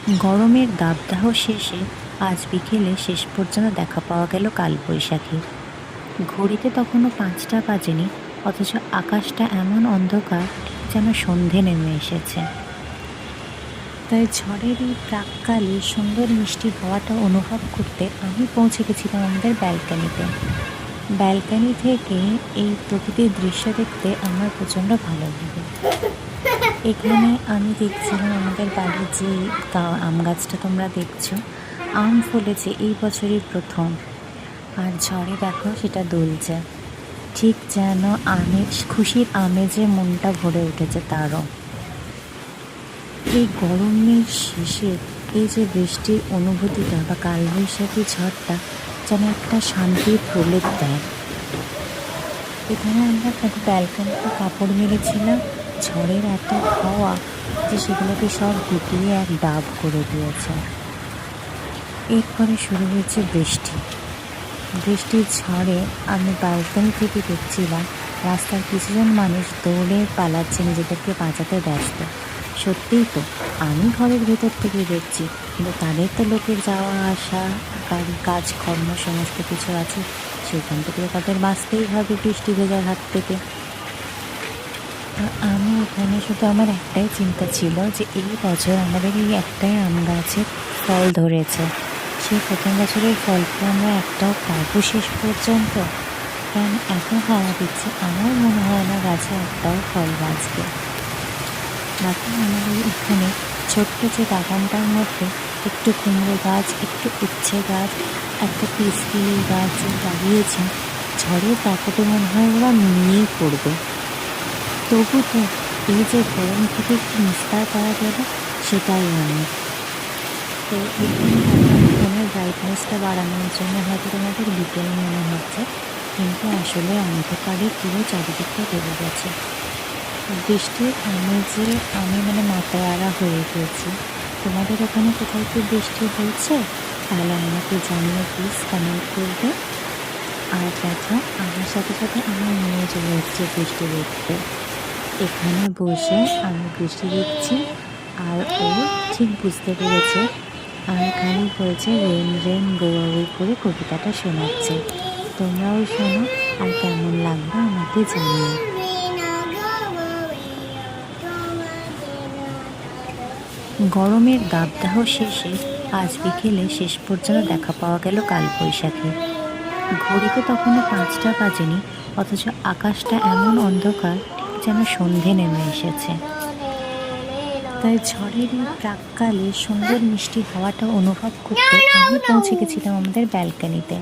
গরমের দাবদাহ শেষে আজ বিকেলে শেষ পর্যন্ত দেখা পাওয়া গেল কালবৈশাখী। ঘড়িতে তখনও ৫টা বাজেনি, অথচ আকাশটা এমন অন্ধকার যেন সন্ধে নেমে এসেছে। তাই ঝড়ের এই প্রাক্কালে সুন্দর মিষ্টি হাওয়াটা অনুভব করতে আমি পৌঁছে গেছিলাম আমাদের ব্যালকানিতে। ব্যালকানি থেকে এই প্রকৃতির দৃশ্য দেখতে আমার প্রচণ্ড ভালো লাগে। এখানে আমি দেখছিলাম আমাদের বাড়ির যে আম গাছটা তোমরা দেখছো, আম ফলেছে এই বছরই প্রথম। আর ঝড়ে দেখো সেটা দুলছে, ঠিক যেন খুশির আমেজে মনটা ভরে উঠেছে তারও। এই গরমের শেষে এই যে বৃষ্টির অনুভূতিটা বা কালবৈশাখী ঝড়টা যেন একটা শান্তির প্রলেপ দেয়। এখানে আমরা ব্যালকানিতে কাপড় মেরেছিলাম, ঝড়ের এত হাওয়া যে সেগুলোকে সব গুটিয়ে এক ডাব করে দিয়েছে। এরপরে শুরু হয়েছে বৃষ্টি। বৃষ্টির ঝড়ে আমি ব্যালকনি থেকে দেখছিলাম রাস্তার কিছুজন মানুষ দৌড়ে পালাচ্ছে, নিজেদেরকে বাঁচাতে ব্যস্ত। সত্যিই তো, আমি ঘরের ভেতর থেকে দেখছি, কিন্তু তাদের তো লোকের যাওয়া আসা, বাড়ি কাজকর্ম সমস্ত কিছু আছে, সেখান থেকে তাদের বাঁচতেই হবে বৃষ্টি ভেজার হাত থেকে। আমি এখানে শুধু আমার একটাই চিন্তা ছিল যে এই বছর আমাদের এই একটাই আম গাছে ফল ধরেছে, সেই প্রথম বছরের ফলকে আমরা একটাও পাবো শেষ পর্যন্ত। কারণ এত হাওয়া দিচ্ছে, আমার মনে হয় না গাছে একটাও ফল বাঁচবে। বাকি আমাদের এখানে ছোট্ট যে বাগানটার মধ্যে একটু কুমড়ো গাছ, একটু উচ্ছে গাছ, একটা পিসকিলি গাছ লাগিয়েছে, ঝড়ের দাপটে মনে হয় ওরা নিয়েই পড়বে। তবু তো এই যে গরম থেকে একটু নিস্তার পাওয়া গেল, সেটাই অনেক। তো এখানে আমার ফোনের ব্রাইটনেসটা বাড়ানোর জন্য হয়তো তোমাদের বিকেল মনে হচ্ছে, কিন্তু আসলে অন্ধকারে পুরো চারিদিকটা ডুবে গেছে। বৃষ্টির আমেজে আমি মাতোয়ারা হয়ে গেছি। তোমাদের ওখানে কোথাও কি বৃষ্টি হয়েছে? তাহলে আমাকে জানিয়ে প্লিজ কমেন্ট করবে। আর দেখো, আমার সাথে সাথে আমার মেয়ে চলে এসছে বৃষ্টি দেখতে। এখানে বসে আমি বৃষ্টি দেখছি, আর ও ঠিক বুঝতে পেরেছে আর খালি বলছে রেন রেন গো অ্যাওয়ে করে কবিতাটা শোনাচ্ছে। তোমরাও শোনো, আর কেমন লাগবে আমাকে জানিও। গরমের দাবদাহ শেষে আজ বিকেলে শেষ পর্যন্ত দেখা পাওয়া গেল কালবৈশাখী। ঘড়িতে তখনও ৫টা বাজেনি, অথচ আকাশটা এমন অন্ধকার ঠিক যেন সন্ধে নেমে এসেছে। তাই ঝড়ের এই প্রাক্কালে সুন্দর মিষ্টি হাওয়াটা অনুভব করতে আমি পৌঁছে গেছিলাম আমাদের ব্যালকানিতে।